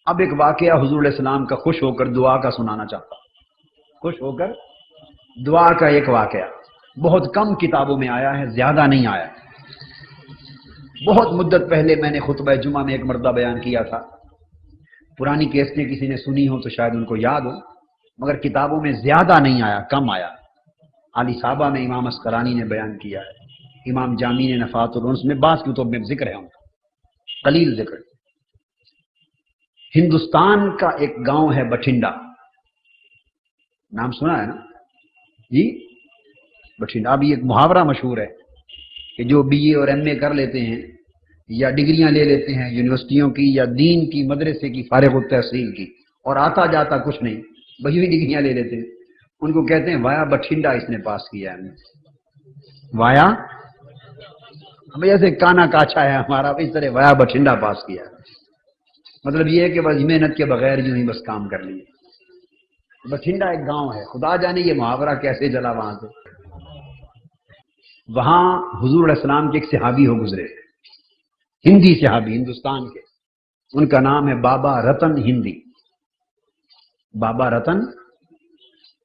اب ایک واقعہ حضور علیہ السلام کا خوش ہو کر دعا کا سنانا چاہتا ہوں، خوش ہو کر دعا کا ایک واقعہ بہت کم کتابوں میں آیا ہے، زیادہ نہیں آیا۔ بہت مدت پہلے میں نے خطبہ جمعہ میں ایک مرتبہ بیان کیا تھا، پرانی کیسٹیں کسی نے سنی ہو تو شاید ان کو یاد ہو، مگر کتابوں میں زیادہ نہیں آیا، کم آیا۔ علی صحابہ میں امام عسقلانی نے بیان کیا ہے، امام جامی نے نفحات الانس میں، بعض کتب میں ذکر ہے ان کا، قلیل ذکر۔ ہندوستان کا ایک گاؤں ہے بٹھنڈا، نام سنا ہے نا جی؟ بٹھنڈا۔ اب یہ ایک محاورہ مشہور ہے کہ جو بی اے اور ایم اے کر لیتے ہیں یا ڈگریاں لے لیتے ہیں یونیورسٹیوں کی یا دین کی مدرسے کی فارغ التحصیل کی اور آتا جاتا کچھ نہیں، وہی ڈگریاں لے لیتے ہیں، ان کو کہتے ہیں وایا بٹھنڈا اس نے پاس کیا ہے، وایا ہمیں جیسے کانا کاچا ہے ہمارا، اس طرح وایا بٹھنڈا پاس کیا ہے۔ مطلب یہ ہے کہ بس محنت کے بغیر یوں ہی بس کام کر لیے۔ بٹھنڈا ایک گاؤں ہے، خدا جانے یہ محاورہ کیسے چلا وہاں سے۔ وہاں حضور علیہ السلام کے ایک صحابی ہو گزرے، ہندی صحابی، ہندوستان کے، ان کا نام ہے بابا رتن ہندی۔ بابا رتن،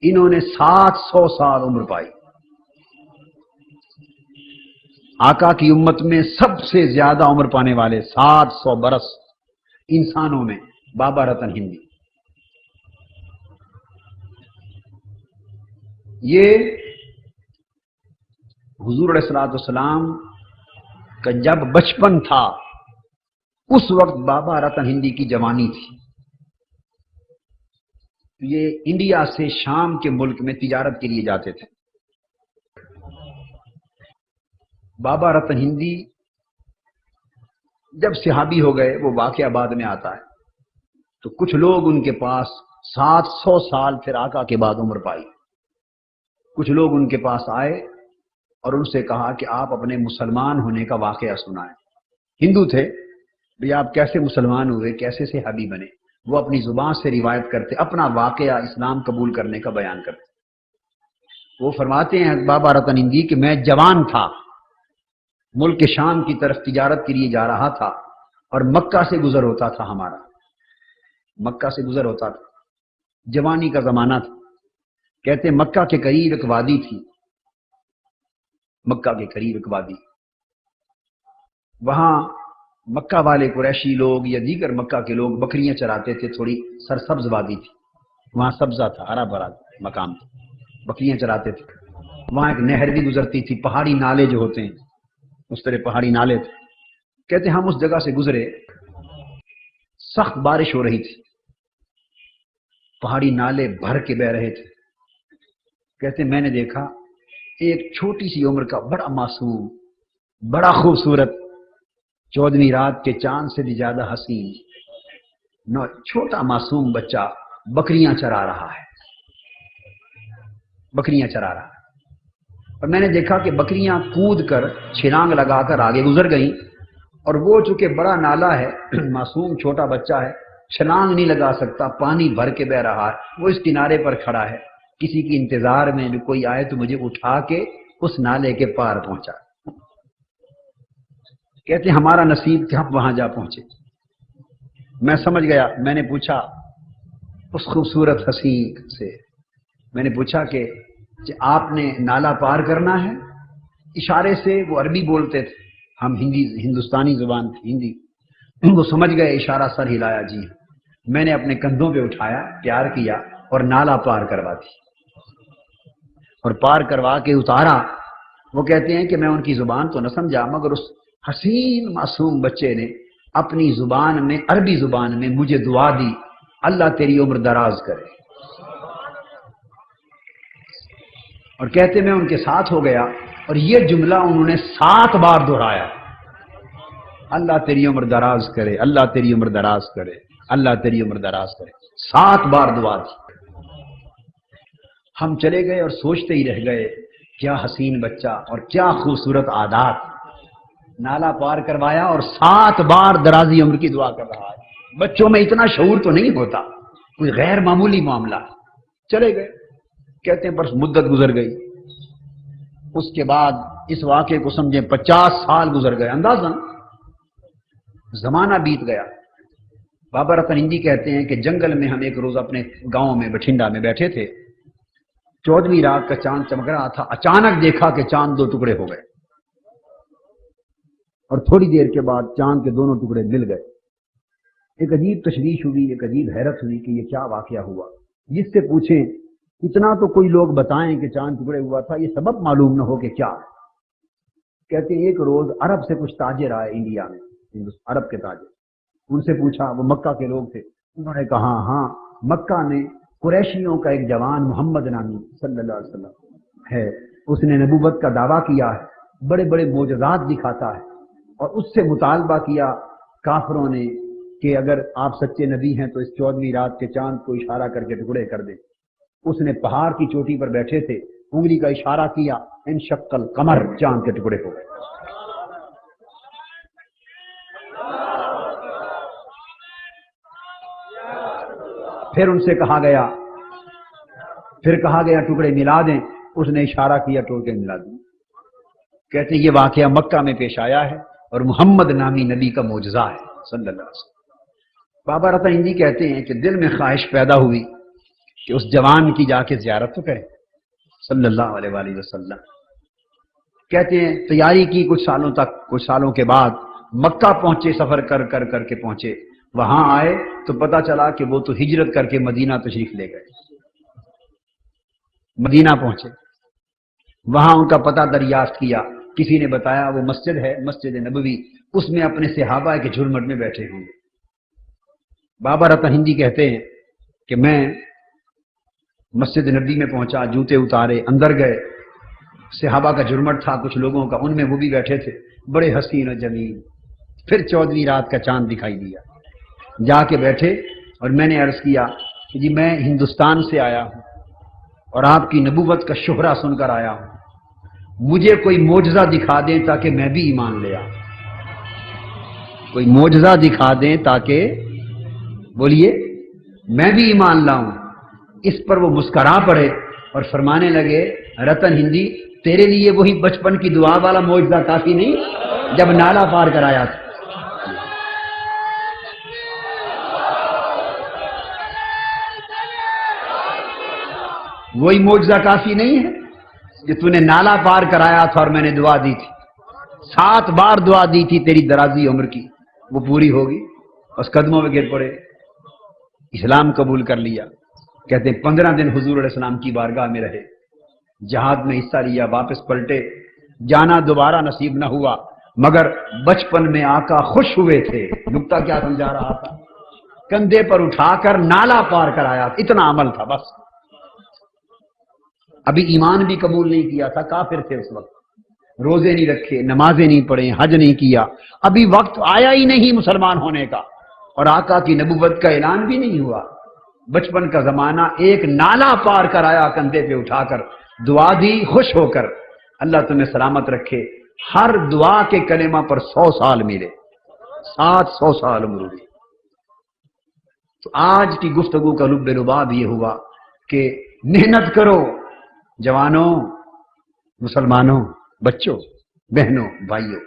انہوں نے 700 سال عمر پائی۔ آقا کی امت میں سب سے زیادہ عمر پانے والے 700 برس انسانوں میں بابا رتن ہندی۔ یہ حضور علیہ السلام کا جب بچپن تھا اس وقت بابا رتن ہندی کی جوانی تھی۔ یہ انڈیا سے شام کے ملک میں تجارت کے لیے جاتے تھے۔ بابا رتن ہندی جب صحابی ہو گئے، وہ واقعہ بعد میں آتا ہے، تو کچھ لوگ ان کے پاس 700 سال پھر آقا کے بعد عمر پائی، کچھ لوگ ان کے پاس آئے اور ان سے کہا کہ آپ اپنے مسلمان ہونے کا واقعہ سنائیں۔ ہندو تھے، بھئی آپ کیسے مسلمان ہوئے، کیسے صحابی بنے؟ وہ اپنی زبان سے روایت کرتے، اپنا واقعہ اسلام قبول کرنے کا بیان کرتے۔ وہ فرماتے ہیں بابا رتن ہندی کہ میں جوان تھا، ملک شام کی طرف تجارت کے لیے جا رہا تھا اور مکہ سے گزر ہوتا تھا، ہمارا مکہ سے گزر ہوتا تھا، جوانی کا زمانہ تھا۔ کہتے مکہ کے قریب ایک وادی تھی، مکہ کے قریب ایک وادی، وہاں مکہ والے قریشی لوگ یا دیگر مکہ کے لوگ بکریاں چراتے تھے، تھوڑی سرسبز وادی تھی، وہاں سبزہ تھا، ہرا بھرا مقام تھا، بکریاں چراتے تھے۔ وہاں ایک نہر بھی گزرتی تھی، پہاڑی نالے جو ہوتے ہیں اس طرح پہاڑی نالے تھے۔ کہتے ہم اس جگہ سے گزرے، سخت بارش ہو رہی تھی، پہاڑی نالے بھر کے بہ رہے تھے۔ کہتے میں نے دیکھا ایک چھوٹی سی عمر کا بڑا معصوم، بڑا خوبصورت، 14ویں رات کے چاند سے بھی زیادہ حسین چھوٹا معصوم بچہ بکریاں چرا رہا ہے، بکریاں چرا رہا ہے۔ اور میں نے دیکھا کہ بکریاں کود کر چھلانگ لگا کر آگے گزر گئیں، اور وہ چونکہ بڑا نالا ہے، معصوم چھوٹا بچہ ہے، چھلانگ نہیں لگا سکتا، پانی بھر کے بہ رہا ہے، وہ اس کنارے پر کھڑا ہے، کسی کی انتظار میں جو کوئی آئے تو مجھے اٹھا کے اس نالے کے پار پہنچا۔ کہتے ہمارا نصیب کہ ہم وہاں جا پہنچے۔ میں سمجھ گیا، میں نے پوچھا اس خوبصورت حسین سے، میں نے پوچھا کہ آپ نے نالا پار کرنا ہے؟ اشارے سے، وہ عربی بولتے تھے، ہم ہندوستانی زبان تھی ہندی، وہ سمجھ گئے، اشارہ سر ہلایا جی۔ میں نے اپنے کندھوں پہ اٹھایا، پیار کیا اور نالا پار کروا دی، اور پار کروا کے اتارا۔ وہ کہتے ہیں کہ میں ان کی زبان تو نہ سمجھا، مگر اس حسین معصوم بچے نے اپنی زبان میں، عربی زبان میں مجھے دعا دی، اللہ تیری عمر دراز کرے۔ اور کہتے میں ان کے ساتھ ہو گیا، اور یہ جملہ انہوں نے 7 بار دہرایا، اللہ تیری عمر دراز کرے، اللہ تیری عمر دراز کرے، اللہ تیری عمر دراز کرے، 7 بار دعا دی۔ ہم چلے گئے اور سوچتے ہی رہ گئے، کیا حسین بچہ اور کیا خوبصورت عادات، نالا پار کروایا اور 7 بار درازی عمر کی دعا کر رہا ہے۔ بچوں میں اتنا شعور تو نہیں ہوتا، کوئی غیر معمولی معاملہ۔ چلے گئے، کہتے ہیں بس مدت گزر گئی، اس کے بعد اس واقعے کو سمجھیں 50 سال گزر گئے، اندازاً زمانہ بیت گیا۔ بابا رتن ہندی کہتے ہیں کہ جنگل میں ہم ایک روز اپنے گاؤں میں بٹھنڈا میں بیٹھے تھے، 14ویں رات کا چاند چمک رہا تھا، اچانک دیکھا کہ چاند 2 ٹکڑے ہو گئے، اور تھوڑی دیر کے بعد چاند کے دونوں ٹکڑے مل گئے۔ ایک عجیب تشویش ہوئی، ایک عجیب حیرت ہوئی کہ یہ کیا واقعہ ہوا۔ جس سے پوچھیں اتنا تو کوئی لوگ بتائیں کہ چاند ٹکڑے ہوا تھا، یہ سبب معلوم نہ ہو کہ کیا ہے۔ کہتے ہیں ایک روز عرب سے کچھ تاجر آئے انڈیا میں، عرب کے تاجر، ان سے پوچھا، وہ مکہ کے لوگ تھے، انہوں نے کہا ہاں مکہ میں قریشیوں کا ایک جوان محمد نامی صلی اللہ علیہ وسلم ہے، اس نے نبوت کا دعویٰ کیا ہے، بڑے بڑے معجزات دکھاتا ہے، اور اس سے مطالبہ کیا کافروں نے کہ اگر آپ سچے نبی ہیں تو اس 14ویں رات کے چاند کو اشارہ کر کے ٹکڑے کر دیں۔ اس نے پہاڑ کی چوٹی پر بیٹھے تھے، انگلی کا اشارہ کیا، انشق القمر، چاند کے ٹکڑے ہو گئے۔ پھر ان سے کہا گیا ٹکڑے ملا دیں، اس نے اشارہ کیا، ٹوٹے ملا دیں۔ کہتے ہیں یہ واقعہ مکہ میں پیش آیا ہے اور محمد نامی نبی کا معجزہ ہے صلی اللہ علیہ وسلم۔ بابا رتن ہندی کہتے ہیں کہ دل میں خواہش پیدا ہوئی کہ اس جوان کی جا کے زیارت تو کریں صلی اللہ علیہ وآلہ وسلم۔ کہتے ہیں تیاری کی کچھ سالوں کے بعد مکہ پہنچے، سفر کر کے پہنچے، وہاں آئے تو پتا چلا کہ وہ تو ہجرت کر کے مدینہ تشریف لے گئے۔ مدینہ پہنچے، وہاں ان کا پتہ دریافت کیا، کسی نے بتایا وہ مسجد ہے، مسجد نبوی، اس میں اپنے صحابہ کے جھرمٹ میں بیٹھے ہوئے۔ بابا رتن ہندی کہتے ہیں کہ میں مسجد نبی میں پہنچا، جوتے اتارے، اندر گئے، صحابہ کا جھرمٹ تھا کچھ لوگوں کا، ان میں وہ بھی بیٹھے تھے، بڑے حسین و جمیل۔ پھر 14ویں رات کا چاند دکھائی دیا، جا کے بیٹھے، اور میں نے عرض کیا کہ جی میں ہندوستان سے آیا ہوں اور آپ کی نبوت کا شہرہ سن کر آیا ہوں، مجھے کوئی معجزہ دکھا دیں تاکہ میں بھی ایمان لے آؤں، کوئی معجزہ دکھا دیں تاکہ بولیے میں بھی ایمان لاؤں۔ اس پر وہ مسکرا پڑے اور فرمانے لگے، رتن ہندی تیرے لیے وہی بچپن کی دعا والا معجزہ کافی نہیں جب نالا پار کرایا تھا؟ وہی معجزہ کافی نہیں ہے کہ تو نے نالا پار کرایا تھا اور میں نے دعا دی تھی، 7 بار دعا دی تھی تیری درازی عمر کی، وہ پوری ہوگی۔ اس قدموں میں گر پڑے، اسلام قبول کر لیا۔ کہتے ہیں 15 دن حضور علیہ السلام کی بارگاہ میں رہے، جہاد میں حصہ لیا، واپس پلٹے، جانا دوبارہ نصیب نہ ہوا، مگر بچپن میں آقا خوش ہوئے تھے۔ نکتہ کیا سمجھا رہا تھا؟ کندھے پر اٹھا کر نالا پار کرایا، اتنا عمل تھا بس۔ ابھی ایمان بھی قبول نہیں کیا تھا، کافر تھے اس وقت، روزے نہیں رکھے، نمازیں نہیں پڑھیں، حج نہیں کیا، ابھی وقت آیا ہی نہیں مسلمان ہونے کا، اور آقا کی نبوت کا اعلان بھی نہیں ہوا۔ بچپن کا زمانہ، ایک نالا پار کرایا، کندھے پہ اٹھا کر دعا دی، خوش ہو کر، اللہ تمہیں سلامت رکھے۔ ہر دعا کے کلمہ پر 100 سال ملے، 700 سال عمر ہوئی۔ تو آج کی گفتگو کا لب لباب یہ ہوا کہ محنت کرو جوانوں، مسلمانوں، بچوں، بہنوں، بھائیوں،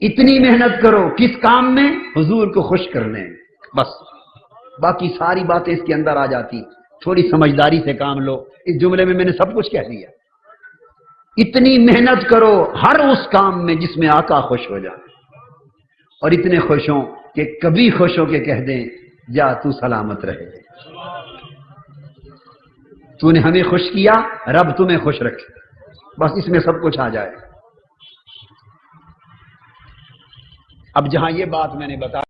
اتنی محنت کرو، کس کام میں؟ حضور کو خوش کرنے، بس باقی ساری باتیں اس کے اندر آ جاتی، تھوڑی سمجھداری سے کام لو۔ اس جملے میں نے سب کچھ کہہ دیا۔ اتنی محنت کرو ہر اس کام میں جس میں آقا خوش ہو جائے، اور اتنے خوش ہوں کہ کبھی خوش ہو کے کہہ دیں جا تو سلامت رہے، تو نے ہمیں خوش کیا، رب تمہیں خوش رکھے، بس اس میں سب کچھ آ جائے۔ اب جہاں یہ بات میں نے بتا